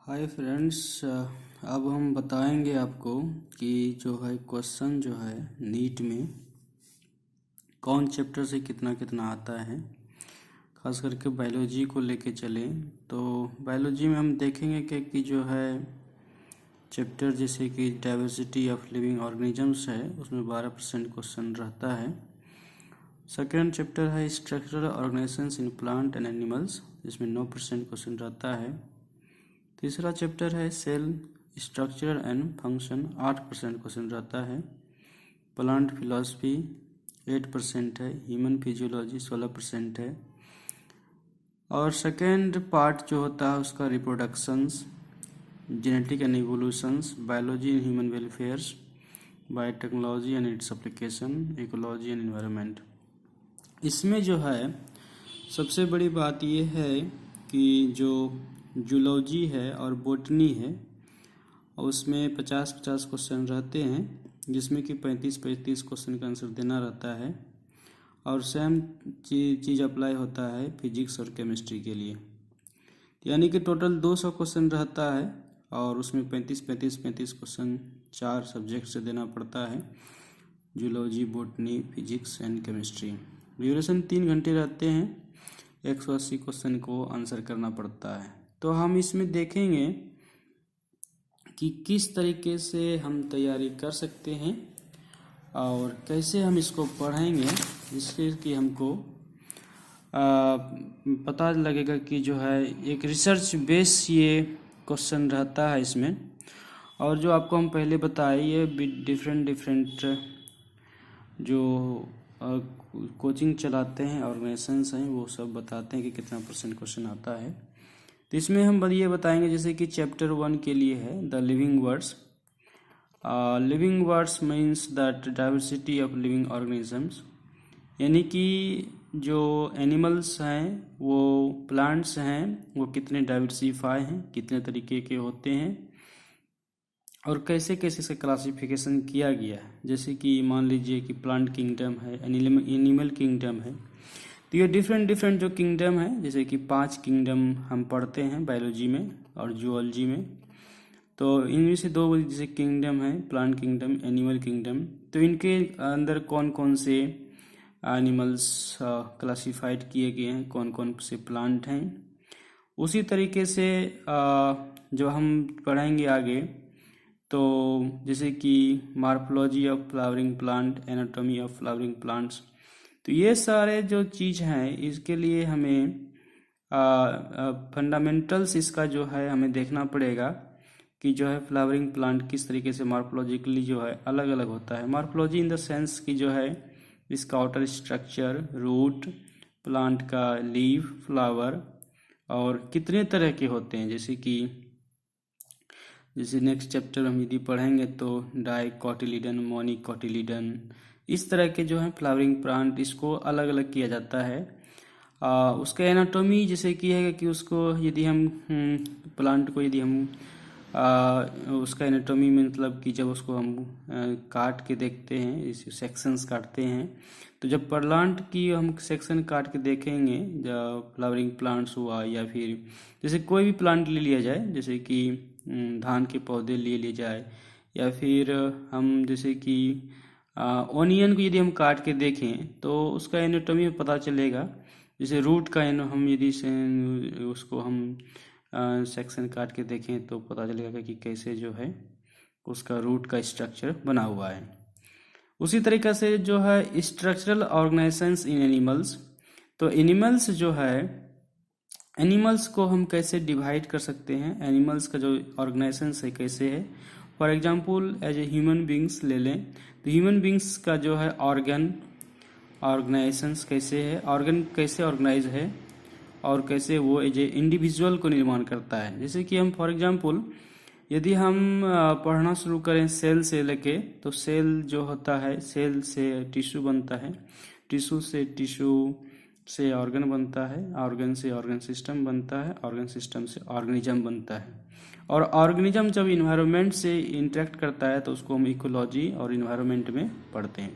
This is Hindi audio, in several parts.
हाय फ्रेंड्स, अब हम बताएंगे आपको कि जो है क्वेश्चन जो है नीट में कौन चैप्टर से कितना कितना आता है। खास करके बायोलॉजी को लेके चले तो बायोलॉजी में हम देखेंगे कि जो है चैप्टर जैसे कि डाइवर्सिटी ऑफ लिविंग ऑर्गेनिजम्स है, उसमें 12% क्वेश्चन रहता है। सेकेंड चैप्टर है structural organisations in plant and animals, जिसमें 9% क्वेश्चन रहता है। तीसरा चैप्टर है cell structure and function, 8% question रहता है। प्लांट फिलॉसफी 8% है। ह्यूमन फिजियोलॉजी 16% है। और सेकेंड पार्ट जो होता है उसका reproductions, genetic and evolutions, biology and human welfares, biotechnology and its application, ecology and environment. इसमें जो है सबसे बड़ी बात ये है कि जो जूलॉजी है और बोटनी है उसमें 50-50 क्वेश्चन रहते हैं, जिसमें कि 35-35 क्वेश्चन का आंसर देना रहता है। और सेम चीज़ अप्लाई होता है फिजिक्स और केमिस्ट्री के लिए, यानी कि टोटल 200 क्वेश्चन रहता है और उसमें 35-35 क्वेश्चन 4 सब्जेक्ट से देना पड़ता है, zoology, botany, physics and chemistry. Duration 3 घंटे रहते हैं, 180 क्वेश्चन को आंसर करना पड़ता है। तो हम इसमें देखेंगे कि किस तरीके से हम तैयारी कर सकते हैं और कैसे हम इसको पढ़ेंगे, जिससे कि हमको पता लगेगा कि जो है एक रिसर्च बेस ये क्वेश्चन रहता है इसमें। और जो आपको हम पहले बताए ये डिफरेंट जो कोचिंग चलाते हैं ऑर्गेनाइजेशंस हैं, वो सब बताते हैं कि कितना % क्वेश्चन आता है। तो इसमें हम ये बताएंगे जैसे कि चैप्टर 1 के लिए है the living words. Living words means that diversity of living organisms, यानी कि जो एनिमल्स हैं वो प्लांट्स हैं वो कितने डाइवर्सिफाई हैं, कितने तरीके के होते हैं और कैसे कैसे इसका क्लासिफिकेशन किया गया है। जैसे कि मान लीजिए कि प्लांट किंगडम है, एनिमल किंगडम है, तो ये डिफरेंट जो किंगडम है, जैसे कि 5 किंगडम हम पढ़ते हैं बायोलॉजी में और जूलॉजी में। तो इनमें से 2 जैसे किंगडम है, प्लांट किंगडम, एनिमल किंगडम, तो इनके अंदर कौन कौन से एनिमल्स क्लासिफाइड किए गए हैं, कौन कौन से प्लांट हैं। उसी तरीके से जो हम पढ़ेंगे आगे, तो जैसे कि morphology of flowering plant, anatomy of flowering plants, तो ये सारे जो चीज़ हैं इसके लिए हमें फंडामेंटल्स इसका जो है हमें देखना पड़ेगा कि जो है फ्लावरिंग प्लांट किस तरीके से मॉर्फोलॉजिकली जो है अलग अलग होता है। मॉर्फोलॉजी इन द सेंस कि जो है इसका आउटर स्ट्रक्चर, रूट, प्लांट का लीफ, फ्लावर और कितने तरह के होते हैं। जैसे नेक्स्ट चैप्टर हम यदि पढ़ेंगे तो डाइकोटिलीडन, मोनोकोटिलीडन, इस तरह के जो है फ्लावरिंग प्लांट इसको अलग अलग किया जाता है। उसका एनाटॉमी जैसे कि है कि उसको यदि हम प्लांट को यदि हम उसका एनाटॉमी में मतलब कि जब उसको हम काट के देखते हैं, इस सेक्शंस काटते हैं, तो जब प्लांट की हम सेक्शन काट के देखेंगे, जब फ्लावरिंग प्लांट्स हुआ या फिर जैसे कोई भी प्लांट ले लिया जाए, जैसे कि धान के पौधे ले लिए जाए, या फिर हम जैसे कि ऑनियन को यदि हम काट के देखें तो उसका एनाटॉमी में पता चलेगा। जैसे रूट का हम यदि उसको हम सेक्शन काट के देखें तो पता चलेगा कि कैसे जो है उसका रूट का स्ट्रक्चर बना हुआ है। उसी तरीके से जो है स्ट्रक्चरल ऑर्गेनाइजेशंस इन एनिमल्स, तो एनिमल्स जो है एनिमल्स को हम कैसे डिवाइड कर सकते हैं, एनिमल्स का जो ऑर्गेनाइजेशंस है कैसे है। For example as a human beings ले लें, तो ह्यूमन बींग्स का जो है ऑर्गेनाइजेशंस कैसे है, ऑर्गन कैसे ऑर्गेनाइज है और कैसे वो एज ए इंडिविजुअल को निर्माण करता है। जैसे कि हम फॉर एग्जांपल यदि हम पढ़ना शुरू करें सेल से लेके, तो सेल जो होता है, सेल से टिश्यू बनता है, टिश्यू से ऑर्गन बनता है, ऑर्गन से ऑर्गन सिस्टम बनता है, ऑर्गन सिस्टम से ऑर्गेनिज्म बनता है, और ऑर्गेनिज्म जब इन्वायरमेंट से इंटरेक्ट करता है तो उसको हम इकोलॉजी और इन्वायरमेंट में पढ़ते हैं।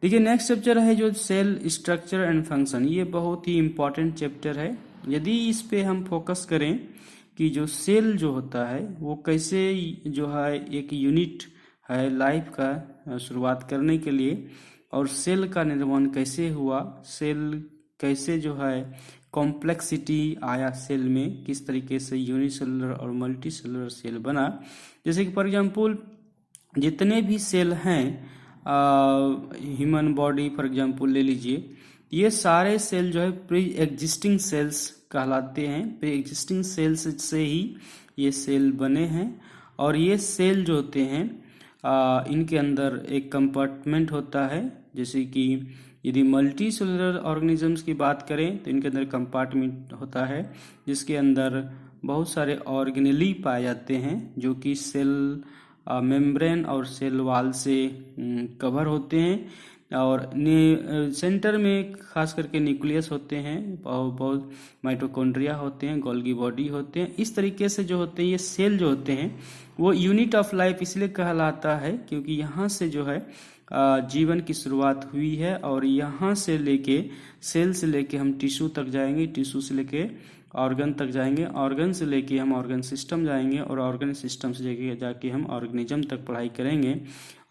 देखिए नेक्स्ट चैप्टर है जो सेल स्ट्रक्चर एंड फंक्शन, ये बहुत ही इम्पॉर्टेंट चैप्टर है। यदि इस पे हम फोकस करें कि जो सेल जो होता है वो कैसे जो है एक यूनिट है लाइफ का शुरुआत करने के लिए, और सेल का निर्माण कैसे हुआ, सेल कैसे जो है कॉम्प्लेक्सिटी आया सेल में, किस तरीके से यूनिसेलुलर और मल्टी सेलुलर सेल बना। जैसे कि फॉर एग्जांपल जितने भी सेल हैं ह्यूमन बॉडी फॉर एग्जांपल ले लीजिए, ये सारे सेल जो है प्री एग्जिस्टिंग सेल्स कहलाते हैं। प्री एग्जिस्टिंग सेल्स से ही ये सेल बने हैं। और ये सेल जो होते हैं इनके अंदर एक कंपार्टमेंट होता है। जैसे कि यदि मल्टी सेलुलर ऑर्गेनिजम्स की बात करें तो इनके अंदर कंपार्टमेंट होता है जिसके अंदर बहुत सारे ऑर्गेनेली पाए जाते हैं जो कि सेल मेम्ब्रेन और सेल वाल से कवर होते हैं। और सेंटर में खास करके न्यूक्लियस होते हैं, बहुत माइटोकॉन्ड्रिया होते हैं, गोल्गी बॉडी होते हैं। इस तरीके से जो होते हैं ये सेल जो होते हैं वो यूनिट ऑफ लाइफ इसलिए कहलाता है क्योंकि यहाँ से जो है जीवन की शुरुआत हुई है। और यहाँ से लेके सेल से लेके हम टिश्यू तक जाएंगे, टिश्यू से लेके ऑर्गन तक जाएंगे, ऑर्गन से लेके हम ऑर्गन सिस्टम जाएंगे, और ऑर्गन सिस्टम से जाके हम ऑर्गेनिज्म तक पढ़ाई करेंगे।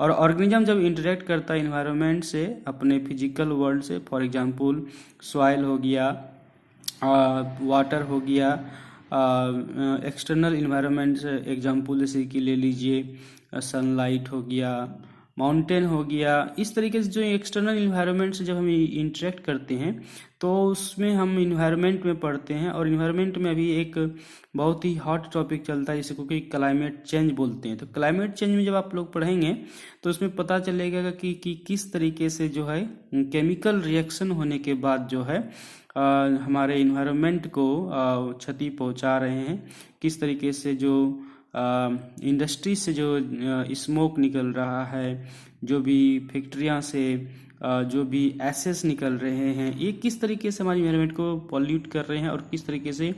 और ऑर्गेनिज्म जब इंटरेक्ट करता है इन्वायरमेंट से, अपने फिजिकल वर्ल्ड से, फॉर एग्जांपल सॉइल हो गया, वाटर हो गया, एक्सटर्नल इन्वायरमेंट से एग्जांपल जैसे कि ले लीजिए सनलाइट हो गया, माउंटेन हो गया। इस तरीके से जो एक्सटर्नल इन्वायरमेंट से जब हम इंटरेक्ट करते हैं तो उसमें हम इन्वायरमेंट में पढ़ते हैं। और इन्वायरमेंट में अभी एक बहुत ही हॉट टॉपिक चलता है जिसे क्योंकि क्लाइमेट चेंज बोलते हैं। तो क्लाइमेट चेंज में जब आप लोग पढ़ेंगे तो उसमें पता चलेगा कि किस तरीके से जो है केमिकल रिएक्शन होने के बाद जो है हमारे इन्वायरमेंट को क्षति पहुंचा रहे हैं, किस तरीके से जो इंडस्ट्री से जो स्मोक निकल रहा है, जो भी फैक्ट्रियां से जो भी एसेस निकल रहे हैं, ये किस तरीके से हमारी एनवायरनमेंट को पॉल्यूट कर रहे हैं और किस तरीके से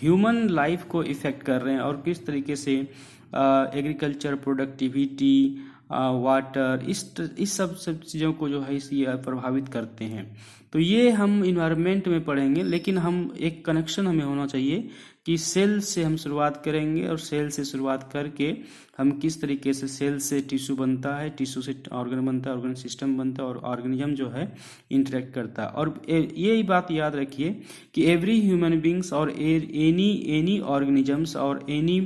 ह्यूमन लाइफ को इफ़ेक्ट कर रहे हैं, और किस तरीके से एग्रीकल्चर प्रोडक्टिविटी, वाटर, इस सब चीज़ों को जो है ये प्रभावित करते हैं। तो ये हम इन्वायरमेंट में पढ़ेंगे, लेकिन हम एक कनेक्शन हमें होना चाहिए कि सेल से हम शुरुआत करेंगे और सेल से शुरुआत करके हम किस तरीके से सेल से टिश्यू बनता है, टिश्यू से ऑर्गन बनता है, ऑर्गन सिस्टम बनता है, और ऑर्गेनिज्म जो है इंटरेक्ट करता है। और ये बात याद रखिए कि एवरी ह्यूमन बींग्स और एनी ऑर्गेनिजम्स और any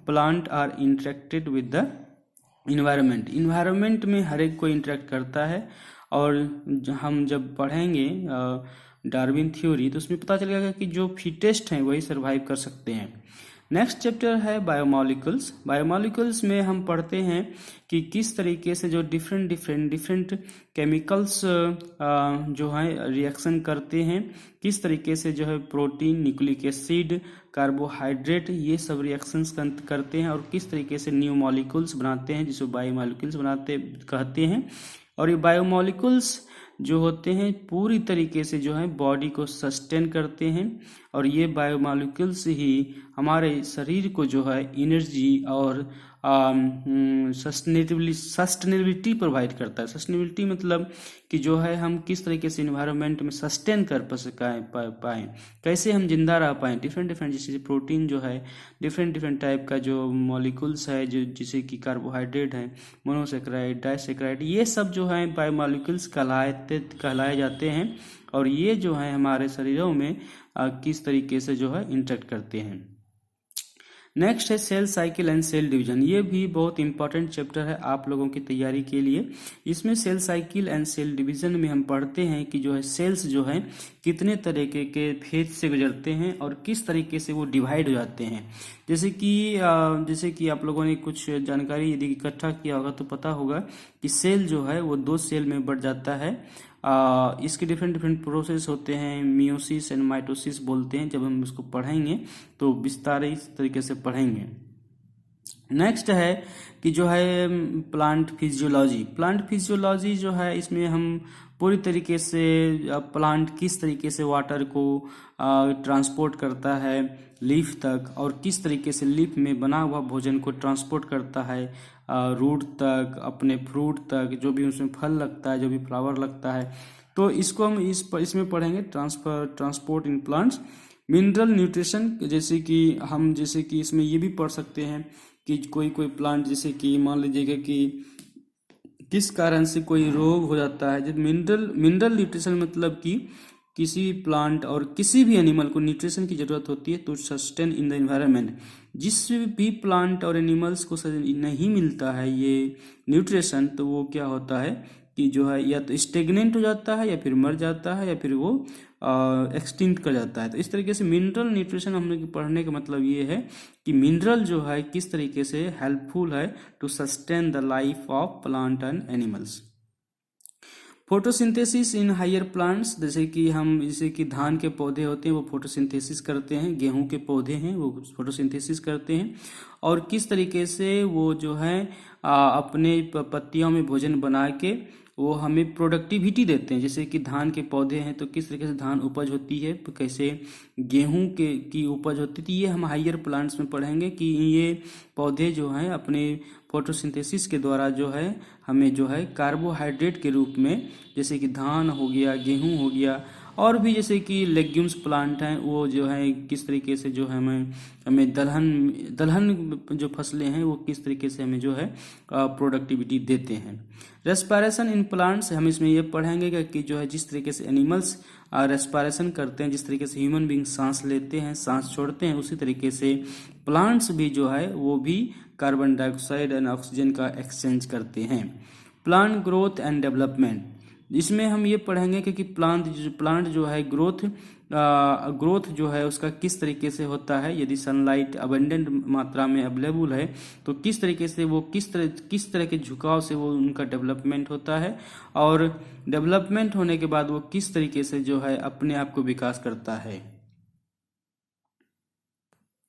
plant are interacted with the environment. Environment में हर एक को इंटरेक्ट करता है। और हम जब पढ़ेंगे डार्विन थ्योरी तो उसमें पता चलेगा कि जो फिटेस्ट हैं वही सरवाइव कर सकते हैं। नेक्स्ट चैप्टर है बायोमॉलिक्यूल्स। बायोमॉलिक्यूल्स में हम पढ़ते हैं कि किस तरीके से जो डिफरेंट केमिकल्स जो है रिएक्शन करते हैं, किस तरीके से जो है प्रोटीन, न्यूक्लिक एसिड, कार्बोहाइड्रेट, ये सब रिएक्शंस करते हैं और किस तरीके से न्यू मॉलिक्यूल्स बनाते हैं जिसको बायोमॉलिक्यूल्स कहते हैं। और ये बायोमॉलिक्यूल्स जो होते हैं पूरी तरीके से जो है बॉडी को सस्टेन करते हैं, और ये बायोमॉलिक्यूल्स ही हमारे शरीर को जो है एनर्जी और सस्टेनेबिलिटी प्रोवाइड करता है। सस्टेनेबिलिटी मतलब कि जो है हम किस तरीके से इन्वायरमेंट में सस्टेन कर पाएँ, कैसे हम जिंदा रह पाएँ। डिफरेंट जैसे प्रोटीन जो है डिफरेंट टाइप का जो मॉलिक्यूल्स है, जो जैसे कि कार्बोहाइड्रेट है, मोनोसेक्राइड, डाइसेक्राइड, ये सब जो है बायोमॉलिक्यूल्स कहलाए जाते हैं। और ये जो है हमारे शरीरों में किस तरीके से जो है इंटरेक्ट करते हैं। नेक्स्ट है cell cycle and cell division. ये भी बहुत इंपॉर्टेंट चैप्टर है आप लोगों की तैयारी के लिए। इसमें cell cycle and cell division में हम पढ़ते हैं कि जो है सेल्स जो है कितने तरीके के फेज से गुजरते हैं और किस तरीके से वो डिवाइड हो जाते हैं। जैसे कि आप लोगों ने कुछ जानकारी यदि इकट्ठा किया होगा तो पता होगा कि सेल जो है वो 2 सेल में बढ़ जाता है। इसके डिफरेंट प्रोसेस होते हैं, मियोसिस एंड माइटोसिस बोलते हैं। जब हम इसको पढ़ेंगे तो विस्तार इस तरीके से पढ़ेंगे। नेक्स्ट है कि जो है प्लांट फिजियोलॉजी जो है, इसमें हम पूरी तरीके से प्लांट किस तरीके से वाटर को ट्रांसपोर्ट करता है लीफ तक, और किस तरीके से लीफ में बना हुआ भोजन को ट्रांसपोर्ट करता है रूट तक, अपने फ्रूट तक, जो भी उसमें फल लगता है, जो भी फ्लावर लगता है। तो इसको हम इसमें पढ़ेंगे transport in plants. Mineral nutrition, जैसे कि इसमें ये भी पढ़ सकते हैं कि कोई प्लांट, जैसे कि मान लीजिएगा कि किस कारण से कोई रोग हो जाता है। जब मिनरल न्यूट्रिशन मतलब कि किसी प्लांट और किसी भी एनिमल को न्यूट्रिशन की जरूरत होती है to sustain in the environment. जिस भी प्लांट और एनिमल्स को नहीं मिलता है ये न्यूट्रिशन, तो वो क्या होता है कि जो है या तो स्टेगनेंट हो जाता है, या फिर मर जाता है, या फिर वो एक्सटिंक्ट कर जाता है। तो इस तरीके से मिनरल न्यूट्रिशन हम लोग पढ़ने का मतलब ये है कि मिनरल जो है किस तरीके से हेल्पफुल है to sustain the life of plant and animals. Photosynthesis in higher plants, जैसे कि धान के पौधे होते हैं वो फोटोसिंथेसिस करते हैं, गेहूं के पौधे हैं वो फोटोसिंथेसिस करते हैं, और किस तरीके से वो जो है अपने पत्तियों में भोजन बना के वो हमें प्रोडक्टिविटी देते हैं। जैसे कि धान के पौधे हैं तो किस तरीके से धान उपज होती है, तो कैसे गेहूं की उपज होती थी, ये हम हायर प्लांट्स में पढ़ेंगे कि ये पौधे जो हैं अपने फोटोसिंथेसिस के द्वारा जो है हमें जो है कार्बोहाइड्रेट के रूप में, जैसे कि धान हो गया, गेहूं हो गया, और भी जैसे कि लेग्यूम्स प्लांट हैं वो जो है किस तरीके से जो है हमें दलहन जो फसलें हैं वो किस तरीके से हमें जो है प्रोडक्टिविटी देते हैं। रेस्पिरेशन इन प्लांट्स, हम इसमें ये पढ़ेंगे कि जो है जिस तरीके से एनिमल्स रेस्पिरेशन करते हैं, जिस तरीके से ह्यूमन बींग सांस लेते हैं, सांस छोड़ते हैं, उसी तरीके से प्लांट्स भी जो है वो भी कार्बन डाइऑक्साइड एंड ऑक्सीजन का एक्सचेंज करते हैं। प्लांट ग्रोथ एंड डेवलपमेंट, इसमें हम ये पढ़ेंगे कि प्लांट जो है ग्रोथ जो है उसका किस तरीके से होता है। यदि सनलाइट अबंडेंट मात्रा में अवेलेबल है तो किस तरीके से वो किस तरह के झुकाव से वो उनका डेवलपमेंट होता है, और डेवलपमेंट होने के बाद वो किस तरीके से जो है अपने आप को विकास करता है।